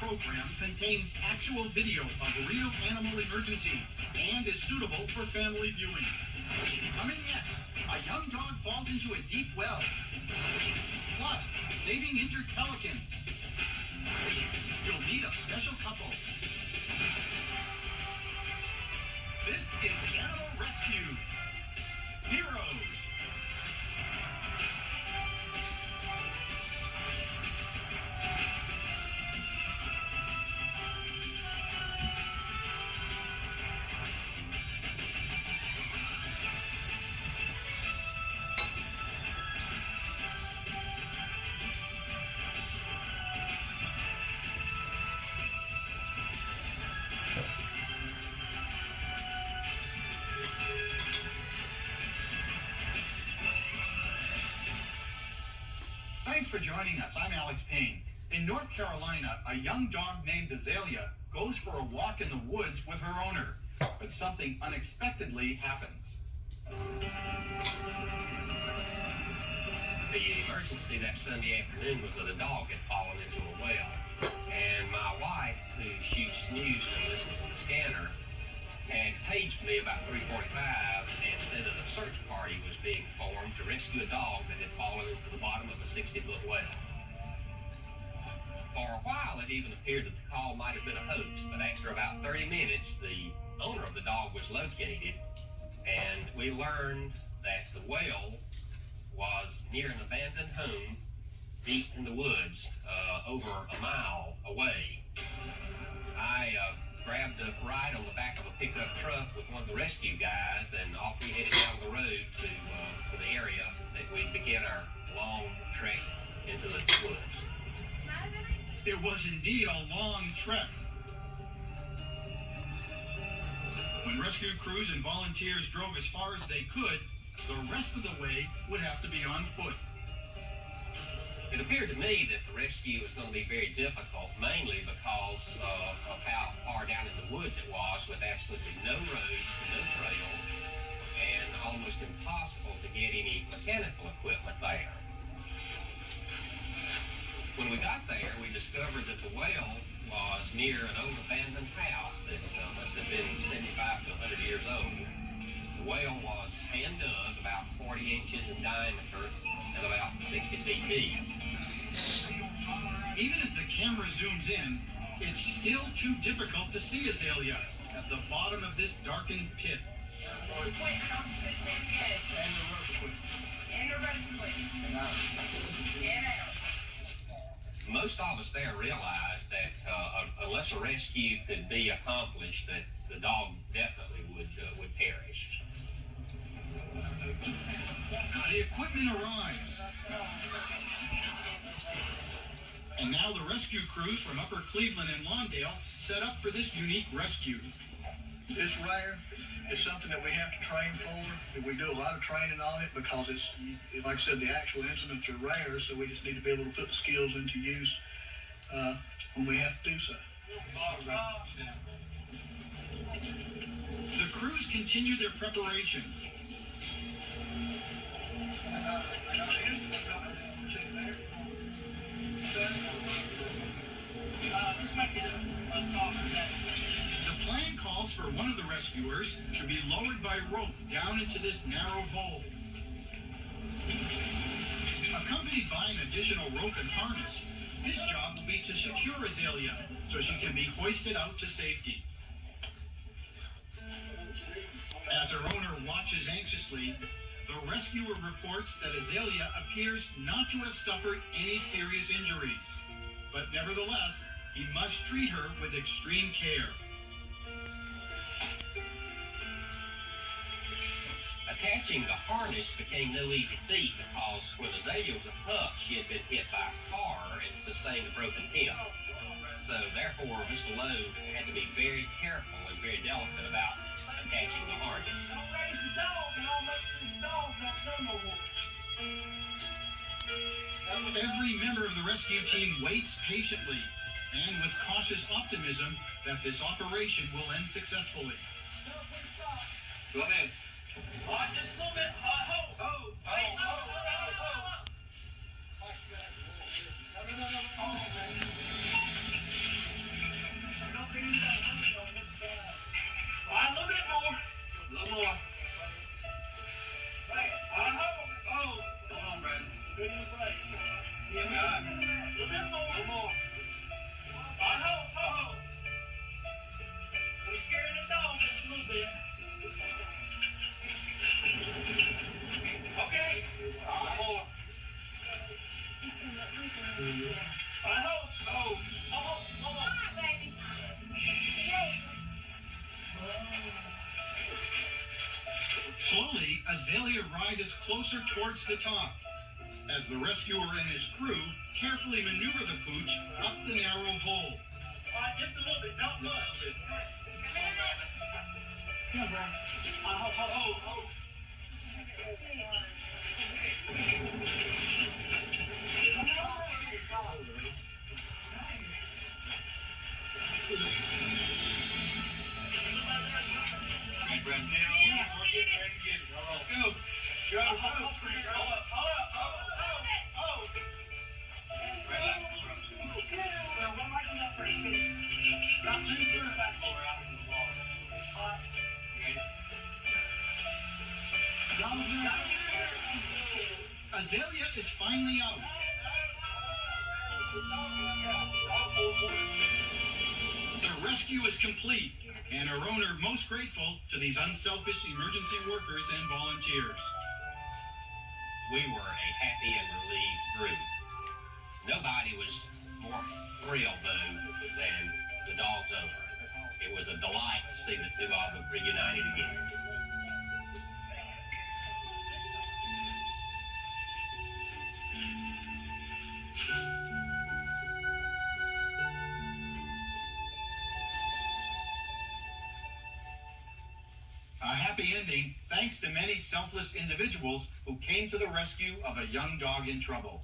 program contains actual video of real animal emergencies and is suitable for family viewing. Coming next, a young dog falls into a deep well. Plus, saving injured pelicans. You'll meet a special couple. This is Animal Rescue Heroes. Thanks for joining us. I'm Alex Payne. In North Carolina, a young dog named Azalea goes for a walk in the woods with her owner, but something unexpectedly happens. The emergency that Sunday afternoon was that a dog had fallen into a well, and my wife, who shoots news and listens to the scanner, had paged me about 3:45 and said that a search party was being formed to rescue a dog that had fallen into the bottom of a 60-foot well. For a while, it even appeared that the call might have been a hoax, but after about 30 minutes, the owner of the dog was located, and we learned that the well was near an abandoned home deep in the woods, over a mile away. I grabbed a ride on the back of a pickup truck with one of the rescue guys, and off we headed down the road to the area that we'd begin our long trek into the woods. It was indeed a long trek. When rescue crews and volunteers drove as far as they could, the rest of the way would have to be on foot. It appeared to me that the rescue was going to be very difficult, mainly because of how far down in the woods it was, with absolutely no roads, no trails, and almost impossible to get any mechanical equipment there. When we got there, we discovered that the well was near an old abandoned house that must have been 75 to 100 years old. The well was hand dug, about 40 inches in diameter and about 60 feet deep. Even as the camera zooms in, it's still too difficult to see Azalea at the bottom of this darkened pit. Most of us there realized that unless a rescue could be accomplished, that the dog definitely would perish. The equipment arrives. And now the rescue crews from Upper Cleveland and Lawndale set up for this unique rescue. It's rare. It's something that we have to train for. We do a lot of training on it because it's, like I said, the actual incidents are rare, so we just need to be able to put the skills into use when we have to do so. The crews continue their preparation. The plan calls for one of the rescuers to be lowered by rope down into this narrow hole. Accompanied by an additional rope and harness, his job will be to secure Azalea so she can be hoisted out to safety. As her owner watches anxiously, the rescuer reports that Azalea appears not to have suffered any serious injuries, but nevertheless, he must treat her with extreme care. Attaching the harness became no easy feat because when Azalea was a pup, she had been hit by a car and sustained a broken hip. So therefore, Mr. Lowe had to be very careful and very delicate about attaching the harness. Every member of the rescue team waits patiently and with cautious optimism that this operation will end successfully. Go ahead. Just a little bit. rises closer towards the top as the rescuer and his crew carefully maneuver the pooch up the narrow hole. All right, just a little bit, not much. Come on, bro. Hold. Hey, Brandon. Yeah, we're getting ready to get it. All right, go. Go. Hold up. Brandon, well, what am I doing up first, please? Not too far back or out in the water. All right. Okay. Azalea is finally out. The rescue is complete, and her owner most grateful to these unselfish emergency workers and volunteers. We were a happy and relieved group. Nobody was more thrilled, though, than the dog's owner. It was a delight to see the two of them reunited again. A happy ending thanks to many selfless individuals who came to the rescue of a young dog in trouble.